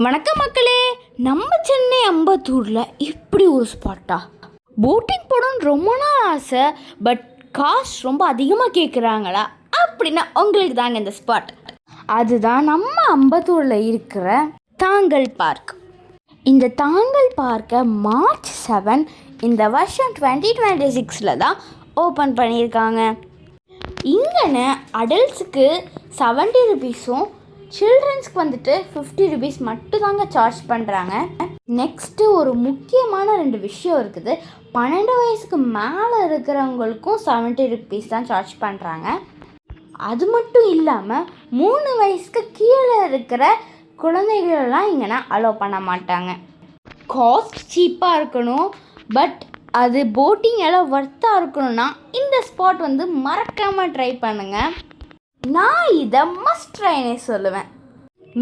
வணக்கம் மக்களே. நம்ம சென்னை அம்பத்தூரில் இப்படி ஒரு ஸ்பாட்டா? போட்டிங் போகணுன்னு ரொம்ப நாள் ஆசை, பட் காசு ரொம்ப அதிகமாக கேட்குறாங்களா அப்படின்னா உங்களுக்கு தாங்க இந்த ஸ்பாட். அதுதான் நம்ம அம்பத்தூரில் இருக்கிற தாங்கல் பார்க். இந்த தாங்கல் பார்க்கை March 7 இந்த வருஷம் 2026 தான் ஓப்பன் பண்ணியிருக்காங்க. இங்கன்னு அடல்ட்ஸுக்கு 70 ருபீஸும் சில்ட்ரன்ஸ்க்கு வந்துட்டு 50 ருபீஸ் மட்டும் தாங்க சார்ஜ் பண்ணுறாங்க. நெக்ஸ்ட்டு ஒரு முக்கியமான 2 விஷயம் இருக்குது. 12 வயசுக்கு மேலே இருக்கிறவங்களுக்கும் 70 ருபீஸ் தான் சார்ஜ் பண்ணுறாங்க. அது மட்டும் இல்லாமல் 3 வயசுக்கு கீழே இருக்கிற குழந்தைகளெல்லாம் இங்கன்னா அலோவ் பண்ண மாட்டாங்க. காஸ்ட் சீப்பாக இருக்கணும், பட் அது போட்டிங் எல்லாம் ஒர்த்தாக இருக்கணும்னா இந்த ஸ்பாட் வந்து மறக்காமல் ட்ரை பண்ணுங்கள். நான் இதை மஸ்ட் ட்ரைனே சொல்லுவேன்.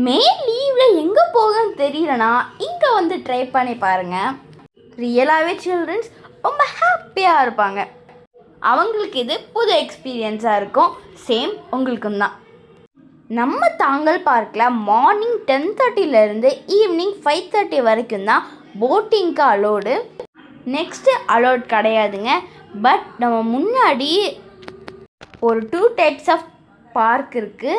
மே லீவில் எங்கே போகன்னு தெரியலனா இங்கே வந்து ட்ரை பண்ணி பாருங்கள். ரியலாகவே சில்ட்ரன்ஸ் ரொம்ப ஹாப்பியாக இருப்பாங்க. அவங்களுக்கு இது புது எக்ஸ்பீரியன்ஸாக இருக்கும். சேம் உங்களுக்கும் தான். நம்ம தாங்கல் பார்க்கில் மார்னிங் 10:30 ஈவினிங் 5:30 வரைக்கும் தான் போட்டிங்க்கு அலோடு. நெக்ஸ்ட்டு அலோட் கிடையாதுங்க. பட் நம்ம முன்னாடி ஒரு 2 டைப்ஸ் ஆஃப் பார்க் இருக்குது.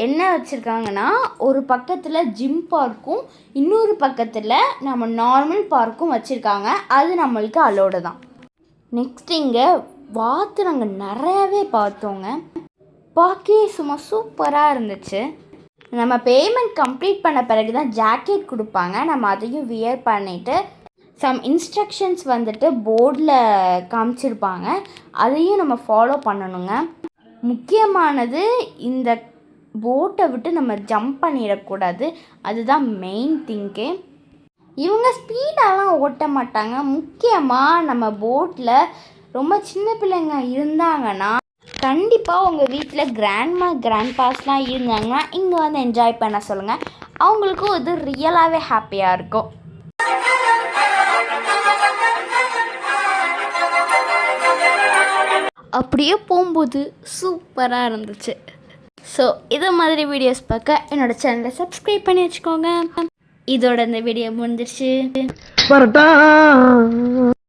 என்ன வச்சுருக்காங்கன்னா, ஒரு பக்கத்தில் ஜிம் பார்க்கும், இன்னொரு பக்கத்தில் நம்ம நார்மல் பார்க்கும் வச்சுருக்காங்க. அது நம்மளுக்கு அலோடு தான். நெக்ஸ்ட் இங்கே வாத்து நாங்கள் நிறையாவே பார்த்தோங்க. பார்க்கவே சும்மா சூப்பராக இருந்துச்சு. நம்ம பேமெண்ட் கம்ப்ளீட் பண்ண பிறகு தான் ஜாக்கெட் கொடுப்பாங்க. நம்ம அதையும் வியர் பண்ணிவிட்டு சம் இன்ஸ்ட்ரக்ஷன்ஸ் வந்துட்டு போர்டில் காமிச்சிருப்பாங்க. அதையும் நம்ம ஃபாலோ பண்ணணுங்க. முக்கியமானது, இந்த போட்டை விட்டு நம்ம ஜம்ப் பண்ணிடக்கூடாது. அதுதான் மெயின் திங்கே. இவங்க ஸ்பீடாலாம் ஓட்ட மாட்டாங்க. முக்கியமாக நம்ம போட்டில் ரொம்ப சின்ன பிள்ளைங்க இருந்தாங்கன்னா, கண்டிப்பாக உங்கள் வீட்டில் கிராண்ட்மா கிராண்ட்பாஸ்லாம் இருந்தாங்கன்னா இங்கே வந்து என்ஜாய் பண்ண சொல்லுங்கள். அவங்களுக்கும் இது ரியலாகவே ஹாப்பியாக இருக்கும். அப்படியே போகும்போது சூப்பராக இருந்துச்சு. ஸோ இதை மாதிரி வீடியோஸ் பார்க்க என்னோடய சேனலை சப்ஸ்கிரைப் பண்ணி வச்சுக்கோங்க. இதோட இந்த வீடியோ முடிஞ்சிருச்சு.